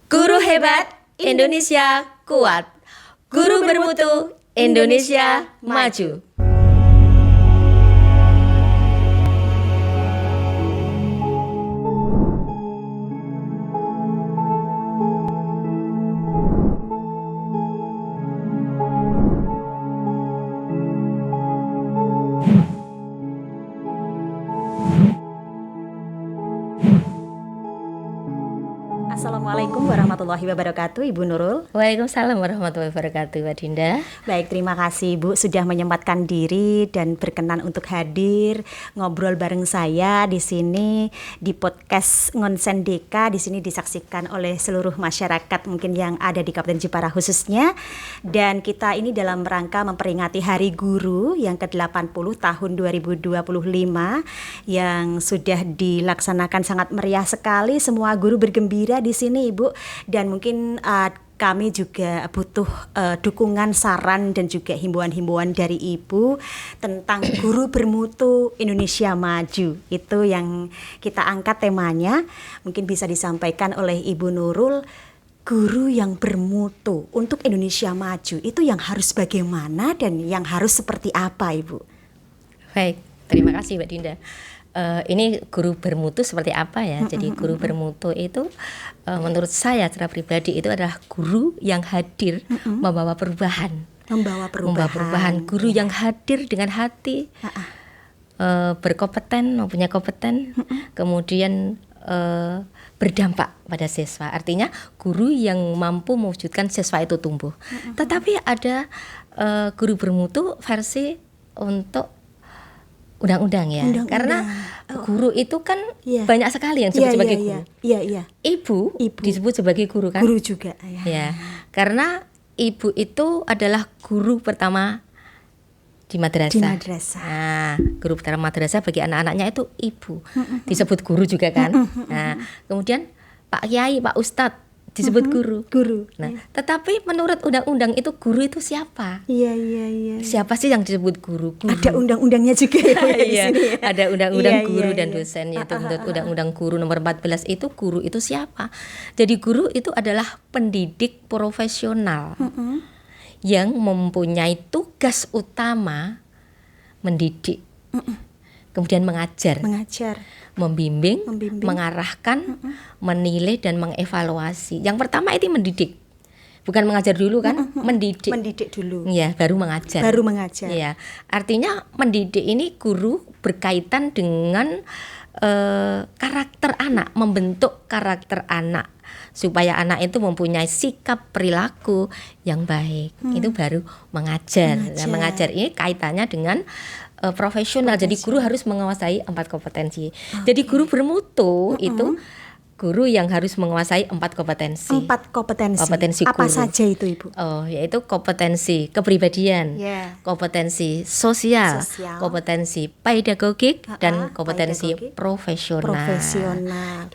Guru hebat, Indonesia kuat. Guru bermutu, Indonesia maju. Assalamualaikum warahmatullahi wabarakatuh, Ibu Nurul. Waalaikumsalam warahmatullahi wabarakatuh, Mbak Dinda. Baik, terima kasih Ibu sudah menyempatkan diri dan berkenan untuk hadir ngobrol bareng saya di sini di podcast Ngonsen Deka. Di sini disaksikan oleh seluruh masyarakat mungkin yang ada di Kabupaten Jepara khususnya. Dan kita ini dalam rangka memperingati Hari Guru yang ke-80 tahun 2025 yang sudah dilaksanakan sangat meriah sekali. Semua guru bergembira di sini Ibu, dan mungkin kami juga butuh dukungan, saran dan juga himbauan-himbauan dari Ibu tentang guru bermutu Indonesia maju. Itu yang kita angkat temanya. Mungkin bisa disampaikan oleh Ibu Nurul, guru yang bermutu untuk Indonesia maju itu yang harus bagaimana dan yang harus seperti apa, Ibu? Baik, terima kasih Mbak Dinda. Ini guru bermutu seperti apa ya? Jadi guru bermutu itu menurut saya secara pribadi itu adalah guru yang hadir membawa perubahan. Membawa perubahan. Guru yang hadir dengan hati, berkompeten, mempunyai kompeten, kemudian berdampak pada siswa. Artinya guru yang mampu mewujudkan siswa itu tumbuh. Tetapi ada guru bermutu versi untuk undang-undang ya, karena guru itu kan banyak sekali yang disebut sebagai guru. Ibu disebut sebagai guru kan? Guru juga. Ya, karena ibu itu adalah guru pertama di madrasah. Nah, guru pertama madrasah bagi anak-anaknya itu ibu. Disebut guru juga kan? Nah, kemudian Pak Kiai, Pak Ustadz disebut guru. Nah, tetapi menurut undang-undang itu guru itu siapa? Iya. Siapa sih yang disebut guru? Ada undang-undangnya juga ya, di sini ya. Ada undang-undang guru dan dosen, yaitu menurut undang-undang guru nomor 14 itu guru itu siapa? Jadi guru itu adalah pendidik profesional yang mempunyai tugas utama mendidik, kemudian mengajar. Membimbing, mengarahkan, menilai dan mengevaluasi. Yang pertama itu mendidik. Bukan mengajar dulu kan? Mendidik. Mendidik dulu. Ya, baru mengajar. Ya, artinya mendidik ini guru berkaitan dengan karakter anak, membentuk karakter anak supaya anak itu mempunyai sikap perilaku yang baik. Itu baru mengajar. Nah, mengajar ini kaitannya dengan profesional. Jadi guru harus menguasai 4 kompetensi. Jadi guru bermutu itu guru yang harus menguasai 4 kompetensi. 4 kompetensi. Apa Apa saja itu, Ibu? Yaitu kompetensi kepribadian, kompetensi sosial, kompetensi pedagogik, dan kompetensi profesional.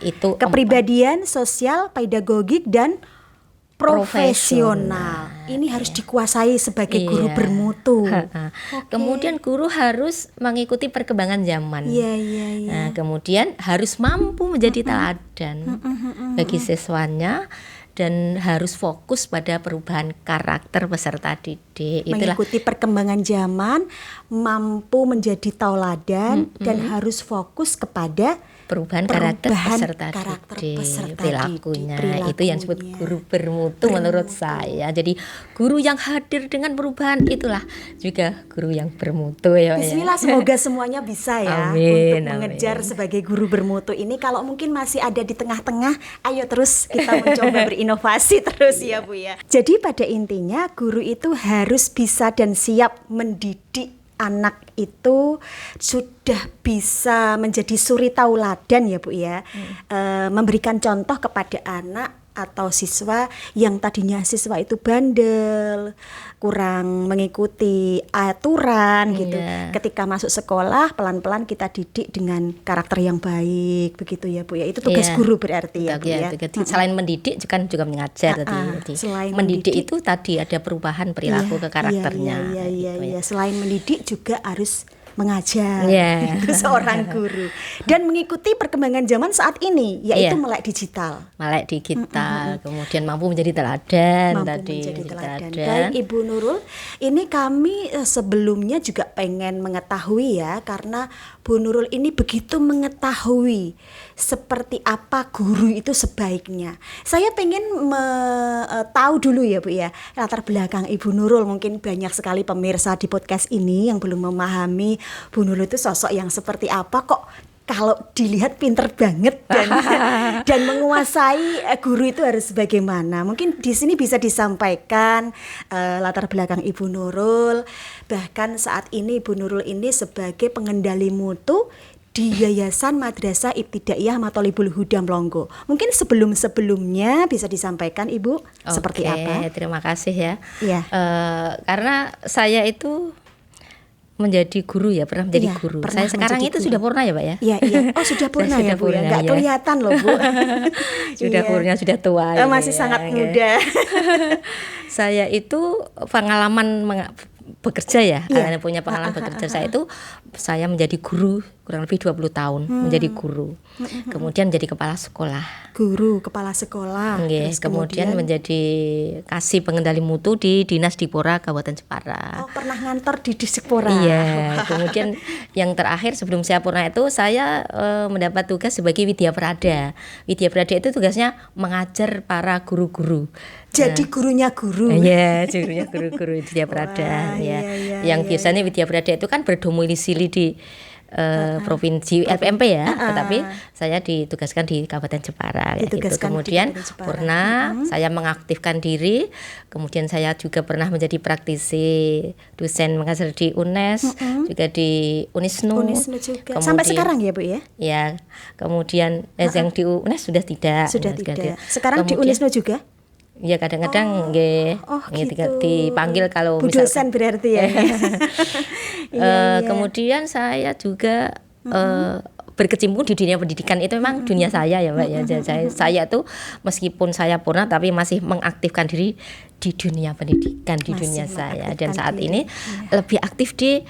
Itu kepribadian, sosial, pedagogik dan profesional. Ini harus dikuasai sebagai guru bermutu. Kemudian guru harus mengikuti perkembangan zaman. Nah, kemudian harus mampu menjadi teladan bagi siswanya dan harus fokus pada perubahan karakter peserta didik. Mengikuti perkembangan zaman, mampu menjadi tauladan dan harus fokus kepada perubahan karakter peserta didik, perilakunya. Itu yang disebut guru bermutu menurut saya. Jadi guru yang hadir dengan perubahan itulah juga guru yang bermutu ya. Bismillah, semoga semuanya bisa ya. Amin, untuk mengejar sebagai guru bermutu ini. Kalau mungkin masih ada di tengah-tengah, ayo terus kita mencoba berinovasi terus ya Bu ya. Jadi pada intinya guru itu harus bisa dan siap mendidik anak itu, sudah bisa menjadi suri tauladan ya Bu ya. Memberikan contoh kepada anak atau siswa yang tadinya siswa itu bandel, kurang mengikuti aturan gitu. Ketika masuk sekolah pelan-pelan kita didik dengan karakter yang baik, begitu ya Bu ya. Itu tugas guru berarti ya Bu ya. Selain mendidik juga mengajar tadi. Selain mendidik itu tadi ada perubahan perilaku ke karakternya. Selain mendidik juga harus mengajar, Yeah. itu seorang guru dan mengikuti perkembangan zaman saat ini yaitu Yeah. melek digital. Melek digital, kemudian mampu menjadi teladan Mampu tadi. menjadi teladan. Baik Ibu Nurul, ini kami sebelumnya juga pengen mengetahui ya, karena Bu Nurul ini begitu mengetahui seperti apa guru itu sebaiknya. Saya pengen tahu dulu ya Bu ya, latar belakang Ibu Nurul. Mungkin banyak sekali pemirsa di podcast ini yang belum memahami Bu Nurul itu sosok yang seperti apa, kok kalau dilihat pinter banget dan menguasai guru itu harus bagaimana. Mungkin di sini bisa disampaikan latar belakang Ibu Nurul. Bahkan saat ini Ibu Nurul ini sebagai pengendali mutu di Yayasan Madrasah Ibtidaiyah Mathalibul Huda Mlonggo. Mungkin sebelum-sebelumnya bisa disampaikan Ibu seperti apa? Terima kasih ya. Iya. Karena saya itu menjadi guru ya, pernah menjadi guru. Saya sekarang itu guru. sudah purna ya Pak ya. Iya. Oh sudah purna ya Bu ya, nggak kelihatan loh Bu. Sudah purna, sudah tua. Masih sangat muda. Saya itu pengalaman bekerja ya, karena punya pengalaman bekerja. Saya menjadi guru kurang lebih 20 tahun menjadi guru. Kemudian menjadi kepala sekolah. Guru, kepala sekolah. Kemudian menjadi kasih pengendali mutu di Dinas Dipora Kabupaten Jepara. Oh, pernah ngantor di Dispora. Iya. Kemudian yang terakhir sebelum saya purna itu saya mendapat tugas sebagai Widya Prada. Widya Prada itu tugasnya mengajar para guru-guru. Jadi gurunya guru. Iya, gurunya guru-guru Widya Prada. Yang biasanya Widya Prada itu kan berdomisili di provinsi LPMP ya, tetapi saya ditugaskan di Kabupaten Jepara gitu. Kemudian pernah saya mengaktifkan diri, kemudian saya juga pernah menjadi praktisi dosen mengajar di UNES, juga di Unisnu juga. Sampai sekarang ya Bu ya? Ya, kemudian yang di UNES sudah tidak. Sekarang di Unisnu juga? Ya kadang-kadang gitu. Dipanggil kalau Bu dosen berarti ya. Kemudian saya juga berkecimpung di dunia pendidikan, itu memang dunia saya ya Mbak ya. Saya tuh meskipun saya purna tapi masih mengaktifkan diri di dunia pendidikan, di dunia saya, dan saat ini lebih aktif di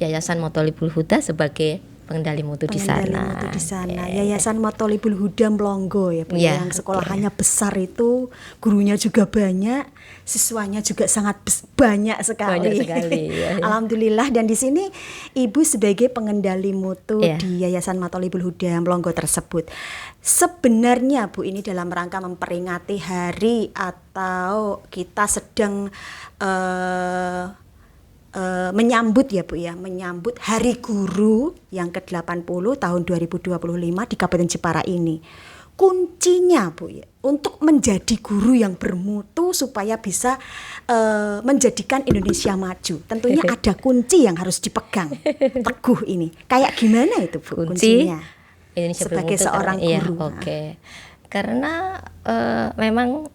Yayasan Mathalibul Huda sebagai pengendali mutu di sana. Yayasan Mathalibul Huda Mlonggo ya Bu, yang sekolahannya besar itu, gurunya juga banyak, siswanya juga sangat banyak sekali. Alhamdulillah. Dan di sini Ibu sebagai pengendali mutu di Yayasan Mathalibul Huda Mlonggo tersebut. Sebenarnya Bu, ini dalam rangka memperingati hari atau kita sedang menyambut ya Bu ya, menyambut Hari Guru yang ke-80 tahun 2025 di Kabupaten Jepara ini. Kuncinya Bu ya, untuk menjadi guru yang bermutu supaya bisa menjadikan Indonesia maju. Tentunya ada kunci yang harus dipegang teguh ini. Kayak gimana itu Bu kuncinya? Indonesia sebagai bermutu, seorang guru. Karena memang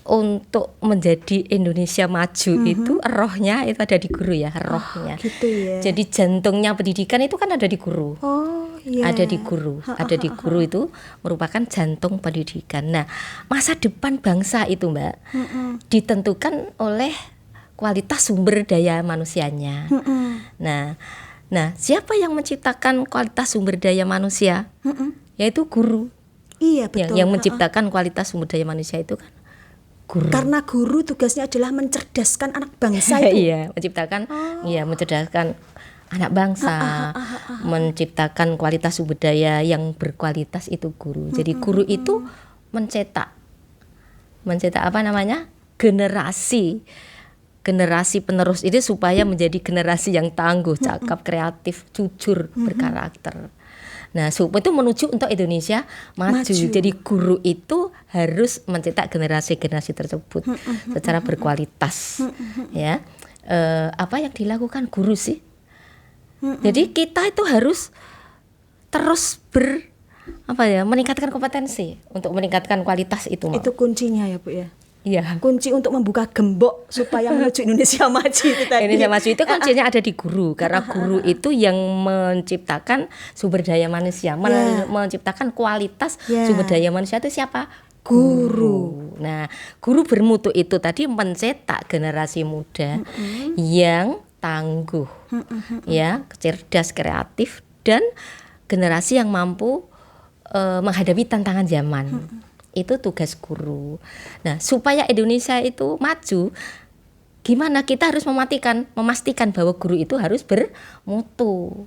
untuk menjadi Indonesia maju itu rohnya itu ada di guru ya, rohnya. Gitu ya. Jadi jantungnya pendidikan itu kan ada di guru. Ada di guru. Ada di guru itu merupakan jantung pendidikan. Nah, masa depan bangsa itu Mbak ditentukan oleh kualitas sumber daya manusianya. Nah, siapa yang menciptakan kualitas sumber daya manusia? Yaitu guru. Iya betul. Yang menciptakan kualitas sumber daya manusia itu kan guru. Karena guru tugasnya adalah mencerdaskan anak bangsa itu. Mencerdaskan anak bangsa, menciptakan kualitas sumber daya yang berkualitas itu guru. Jadi guru itu mencetak generasi penerus itu supaya menjadi generasi yang tangguh, cakap, kreatif, jujur, berkarakter. Nah, supaya itu menuju untuk Indonesia maju. Jadi guru itu harus mencetak generasi-generasi tersebut secara berkualitas. Ya, apa yang dilakukan guru sih? Jadi kita itu harus terus meningkatkan kompetensi untuk meningkatkan kualitas itu. Itu kuncinya ya Bu ya. Iya. Kunci untuk membuka gembok supaya menuju Indonesia maju itu tadi. Indonesia maju itu kuncinya ada di guru, karena guru itu yang menciptakan sumber daya manusia, menciptakan kualitas sumber daya manusia itu siapa? Guru. Nah, guru bermutu itu tadi mencetak generasi muda yang tangguh, ya, cerdas, kreatif, dan generasi yang mampu menghadapi tantangan zaman. Itu tugas guru. Nah, supaya Indonesia itu maju, gimana kita harus memastikan bahwa guru itu harus bermutu.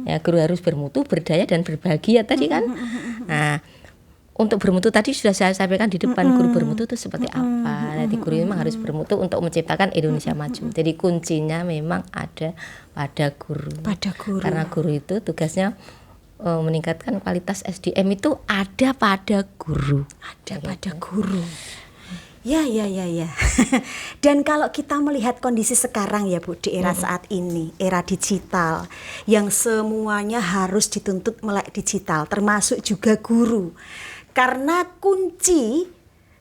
Ya, guru harus bermutu, berdaya dan berbahagia tadi kan. Nah, untuk bermutu tadi sudah saya sampaikan di depan, guru bermutu itu seperti apa. Nanti guru memang harus bermutu untuk menciptakan Indonesia maju. Jadi kuncinya memang ada pada guru. Karena guru itu tugasnya meningkatkan kualitas SDM itu ada pada guru. Ya. Dan kalau kita melihat kondisi sekarang ya Bu, di era saat ini, era digital, yang semuanya harus dituntut melek digital, termasuk juga guru. Karena kunci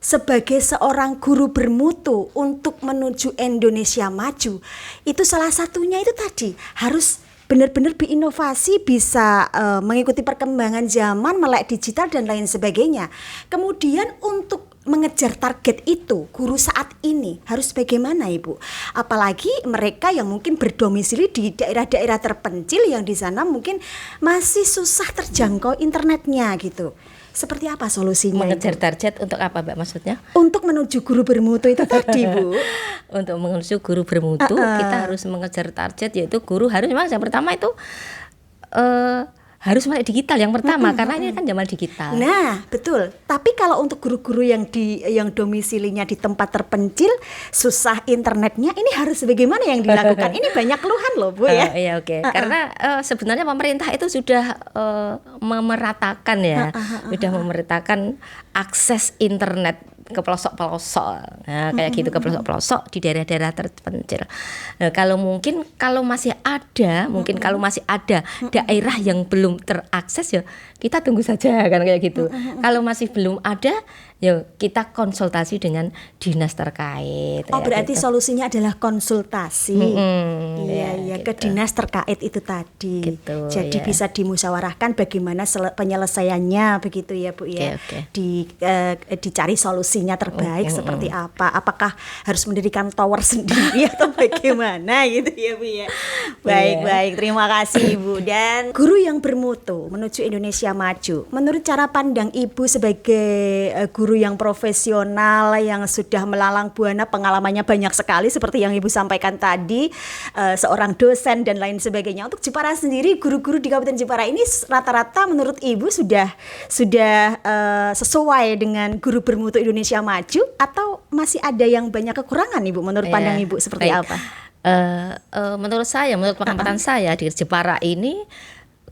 sebagai seorang guru bermutu untuk menuju Indonesia maju, itu salah satunya itu tadi, harus benar-benar berinovasi, bisa mengikuti perkembangan zaman, melek digital dan lain sebagainya. Kemudian untuk mengejar target itu, guru saat ini harus bagaimana Ibu? Apalagi mereka yang mungkin berdomisili di daerah-daerah terpencil yang di sana mungkin masih susah terjangkau internetnya gitu. Seperti apa solusinya? Mengejar target untuk apa Mbak maksudnya? Untuk menuju guru bermutu itu tadi Bu. Untuk menuju guru bermutu kita harus mengejar target, yaitu guru harus memang yang pertama itu harus melek digital yang pertama, karena ini kan zaman digital. Nah, betul. Tapi kalau untuk guru-guru yang domisilinya di tempat terpencil, susah internetnya, ini harus bagaimana yang dilakukan? Ini banyak keluhan loh, Bu ya. Iya, oke. Karena sebenarnya pemerintah itu sudah memeratakan ya. Sudah memeratakan akses internet ke pelosok-pelosok. Nah, kayak gitu, ke pelosok-pelosok di daerah-daerah terpencil. Nah, kalau masih ada daerah yang belum terakses, ya kita tunggu saja kan kayak gitu. Kalau masih belum ada, ya kita konsultasi dengan dinas terkait. Oh, berarti gitu. Solusinya adalah konsultasi. Iya, gitu. Ke dinas terkait itu tadi. Gitu, jadi bisa dimusyawarahkan bagaimana penyelesaiannya begitu ya Bu ya. Okay. Dicari solusinya terbaik seperti apa. Apakah harus mendirikan tower sendiri atau bagaimana gitu ya Bu ya. Baik, terima kasih Ibu. Dan guru yang bermutu menuju Indonesia maju. Menurut cara pandang Ibu sebagai guru yang profesional, yang sudah melalang buana, pengalamannya banyak sekali seperti yang Ibu sampaikan tadi, seorang dosen dan lain sebagainya. Untuk Jepara sendiri, guru-guru di Kabupaten Jepara ini rata-rata menurut Ibu sudah sesuai dengan guru bermutu Indonesia maju, atau masih ada yang banyak kekurangan Ibu menurut pandang Ibu seperti apa? Menurut pengamatan saya di Jepara ini,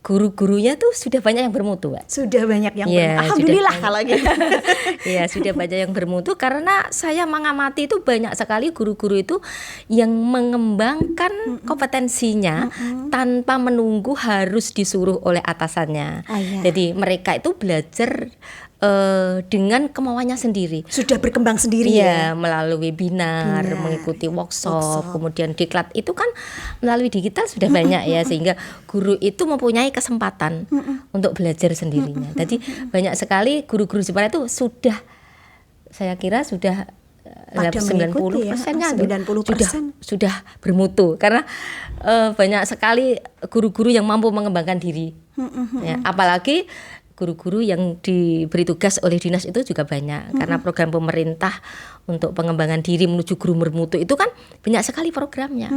guru-gurunya tuh sudah banyak yang bermutu, Mbak. Sudah banyak yang bermutu. Alhamdulillah kalau gitu. Ya, sudah banyak yang bermutu, karena saya mengamati itu banyak sekali guru-guru itu yang mengembangkan kompetensinya tanpa menunggu harus disuruh oleh atasannya. Jadi mereka itu belajar dengan kemauannya sendiri. Sudah berkembang sendiri ya, melalui webinar, mengikuti workshop, kemudian diklat itu kan melalui digital sudah banyak ya, sehingga guru itu mempunyai kesempatan untuk belajar sendirinya. Jadi banyak sekali guru-guru Jepara itu saya kira sudah 90% sudah bermutu, karena banyak sekali guru-guru yang mampu mengembangkan diri. Ya, apalagi guru-guru yang diberi tugas oleh dinas itu juga banyak, karena program pemerintah untuk pengembangan diri menuju guru bermutu itu kan banyak sekali programnya.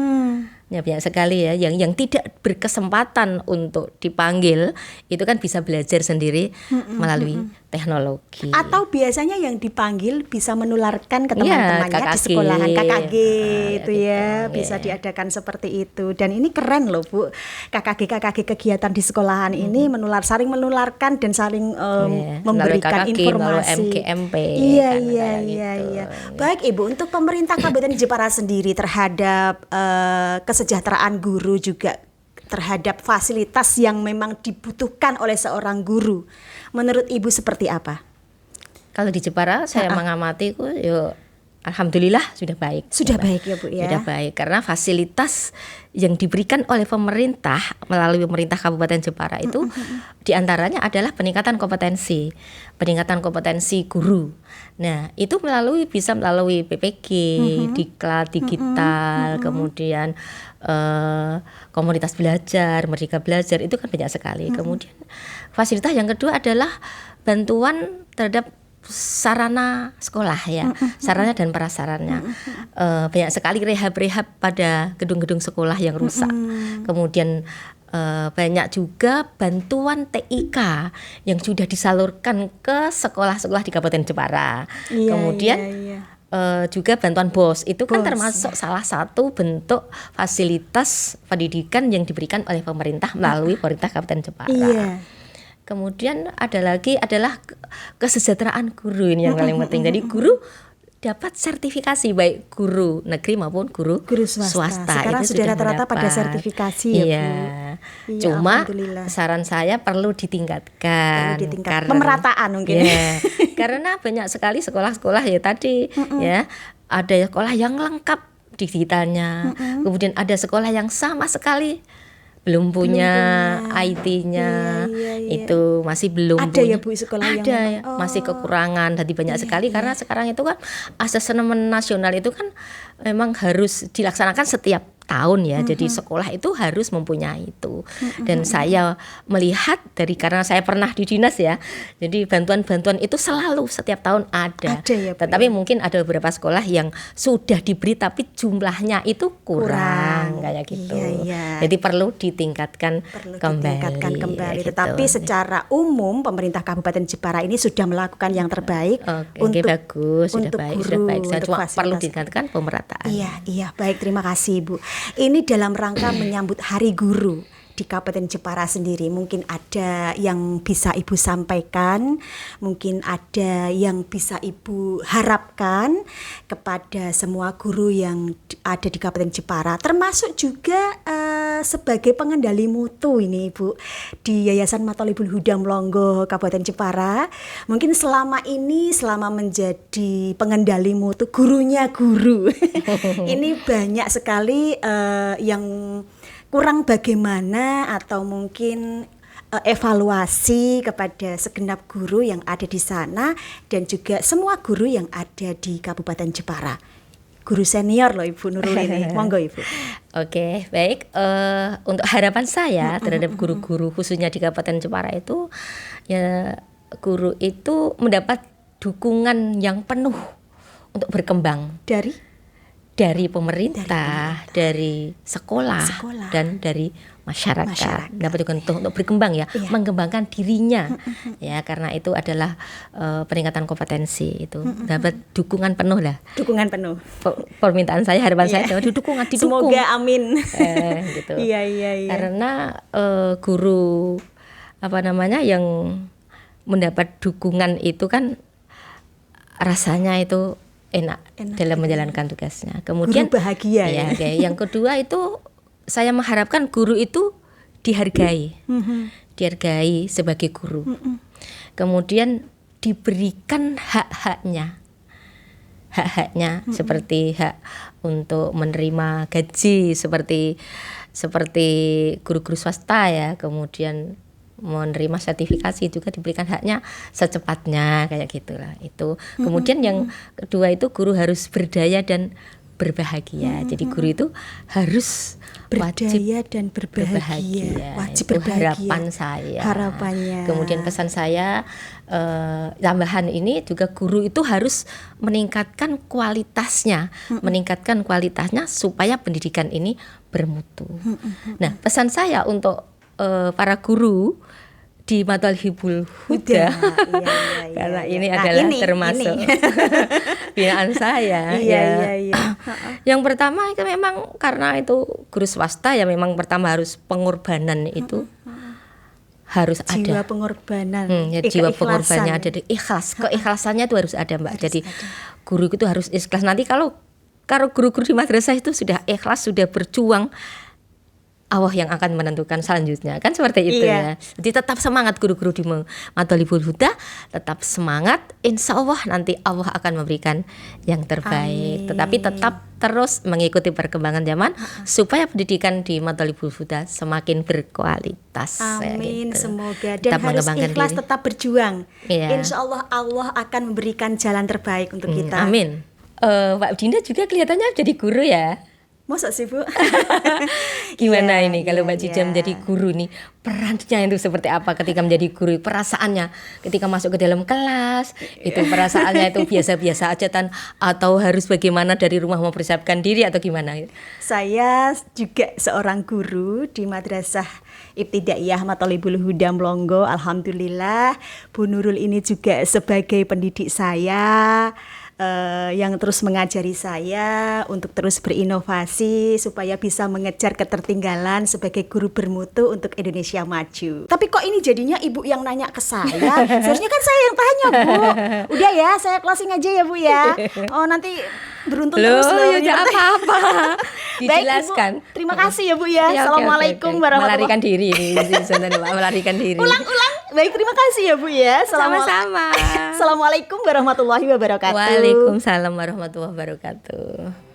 Ya, banyak sekali ya yang tidak berkesempatan untuk dipanggil itu kan bisa belajar sendiri melalui teknologi. Atau biasanya yang dipanggil bisa menularkan ke teman-temannya di sekolahan, KKG itu ya, bisa diadakan seperti itu. Dan ini keren loh Bu, KKG kegiatan di sekolahan ini saling menularkan dan saling memberikan KKG, informasi. MKMP. Iya. Baik Ibu, untuk pemerintah Kabupaten Jepara sendiri terhadap kesejahteraan guru, juga terhadap fasilitas yang memang dibutuhkan oleh seorang guru, menurut Ibu seperti apa? Kalau di Jepara saya mengamati Alhamdulillah sudah baik. Sudah baik ya Bu ya. Sudah baik karena fasilitas yang diberikan oleh pemerintah melalui pemerintah Kabupaten Jepara itu diantaranya adalah peningkatan kompetensi guru. Nah itu bisa melalui PPG, Diklat, digital, kemudian komunitas belajar, Merdeka Belajar itu kan banyak sekali. Kemudian fasilitas yang kedua adalah bantuan terhadap sarana sekolah ya, sarana dan prasarannya. Banyak sekali rehab pada gedung-gedung sekolah yang rusak. Kemudian banyak juga bantuan TIK yang sudah disalurkan ke sekolah-sekolah di Kabupaten Jepara. Kemudian juga bantuan BOS itu kan termasuk salah satu bentuk fasilitas pendidikan yang diberikan oleh pemerintah melalui pemerintah Kabupaten Jepara. Kemudian ada lagi adalah kesejahteraan guru, ini yang paling penting. Jadi guru dapat sertifikasi baik guru negeri maupun guru swasta. Sekarang itu sudah rata-rata pada sertifikasi ya Bu. Iya, cuma saran saya perlu ditingkatkan. Karena pemerataan mungkin. Ya, karena banyak sekali sekolah-sekolah ya tadi ya, ada sekolah yang lengkap digitalnya, kemudian ada sekolah yang sama sekali belum punya IT-nya, itu masih belum ada punya. Ya Bu sekolah ada yang masih kekurangan, jadi banyak sekali karena sekarang itu kan asesmen nasional itu kan memang harus dilaksanakan setiap tahun ya. Jadi sekolah itu harus mempunyai itu. Dan saya melihat karena saya pernah di dinas ya. Jadi bantuan-bantuan itu selalu setiap tahun ada. Ya, tetapi mungkin ada beberapa sekolah yang sudah diberi tapi jumlahnya itu kurang kayak gitu. Jadi perlu ditingkatkan kembali. Gitu. Tetapi secara umum pemerintah Kabupaten Jepara ini sudah melakukan yang terbaik bagus, untuk sudah baik. Saya cuma perlu ditingkatkan pemerataan. Iya, baik, terima kasih Bu. Ini dalam rangka menyambut Hari Guru di Kabupaten Jepara sendiri. Mungkin ada yang bisa Ibu sampaikan, mungkin ada yang bisa Ibu harapkan kepada semua guru yang ada di Kabupaten Jepara, termasuk juga sebagai pengendali mutu ini Ibu di Yayasan Mathalibul Huda Mlonggo Kabupaten Jepara. Mungkin selama menjadi pengendali mutu, gurunya guru ini banyak sekali yang kurang bagaimana atau mungkin evaluasi kepada segenap guru yang ada di sana dan juga semua guru yang ada di Kabupaten Jepara. Guru senior loh Ibu Nurul ini, monggo Ibu. Oke, baik. Untuk harapan saya terhadap guru-guru khususnya di Kabupaten Jepara itu, ya guru itu mendapat dukungan yang penuh untuk berkembang dari pemerintah, dari sekolah dan dari masyarakat. Dapat dukungan untuk berkembang ya, mengembangkan dirinya ya, karena itu adalah peningkatan kompetensi itu. Dapat dukungan penuh lah. Dukungan penuh. Permintaan saya, harapan saya adalah didukung. Semoga amin. Gitu. Iya. Karena guru yang mendapat dukungan itu kan rasanya itu enak dalam menjalankan tugasnya. Kemudian guru bahagia ya. Yang kedua itu saya mengharapkan guru itu dihargai, dihargai sebagai guru. Kemudian diberikan hak-haknya seperti hak untuk menerima gaji seperti guru-guru swasta ya. Kemudian menerima sertifikasi juga diberikan haknya secepatnya kayak gitulah itu. Kemudian yang kedua itu guru harus berdaya dan berbahagia. Jadi guru itu harus berdaya dan berbahagia. Wajib itu berbahagia. Harapan saya. Harapannya. Kemudian pesan saya tambahan ini juga guru itu harus meningkatkan kualitasnya, supaya pendidikan ini bermutu. Nah, pesan saya untuk para guru di Mathalibul Huda, karena ini adalah termasuk binaan saya. Yang pertama itu memang karena itu guru swasta ya, memang pertama harus pengorbanan itu harus jiwa ada. Pengorbanan. Jiwa pengorbanannya ada, keikhlasannya itu harus ada Mbak. Jadi guru itu harus ikhlas. Nanti kalau guru-guru di madrasah itu sudah ikhlas, sudah berjuang, Allah yang akan menentukan selanjutnya, kan seperti itu ya. Jadi tetap semangat guru-guru di Mathalibul Huda, tetap semangat, insya Allah nanti Allah akan memberikan yang terbaik. Tetapi tetap terus mengikuti perkembangan zaman supaya pendidikan di Mathalibul Huda semakin berkualitas. Amin, gitu. Semoga dan harus ikhlas diri. Tetap berjuang. Insya Allah Allah akan memberikan jalan terbaik untuk kita. Amin. Pak Dinda juga kelihatannya jadi guru ya. Masa sih Bu? Gimana ini kalau Mbak Cica menjadi guru nih, perannya itu seperti apa ketika menjadi guru, perasaannya ketika masuk ke dalam kelas, itu perasaannya itu biasa-biasa aja atau harus bagaimana dari rumah mempersiapkan diri atau gimana? Saya juga seorang guru di Madrasah Ibtidaiyah Mathalibul Huda Mlonggo. Alhamdulillah Bu Nurul ini juga sebagai pendidik saya, yang terus mengajari saya untuk terus berinovasi supaya bisa mengejar ketertinggalan sebagai guru bermutu untuk Indonesia maju. Tapi kok ini jadinya Ibu yang nanya ke saya? Seharusnya kan saya yang tanya, Bu. Udah ya, saya closing aja ya, Bu ya. Oh, nanti beruntung terus loh. Ya apa-apa. Dijelaskan. Baik, Bu. Terima kasih ya, Bu ya. Assalamualaikum warahmatullahi wabarakatuh. Melarikan diri ini, melarikan diri. Ulang. Baik, terima kasih ya, Bu ya. Sama-sama. Assalamualaikum warahmatullahi wabarakatuh. Waalaikumsalam warahmatullahi wabarakatuh.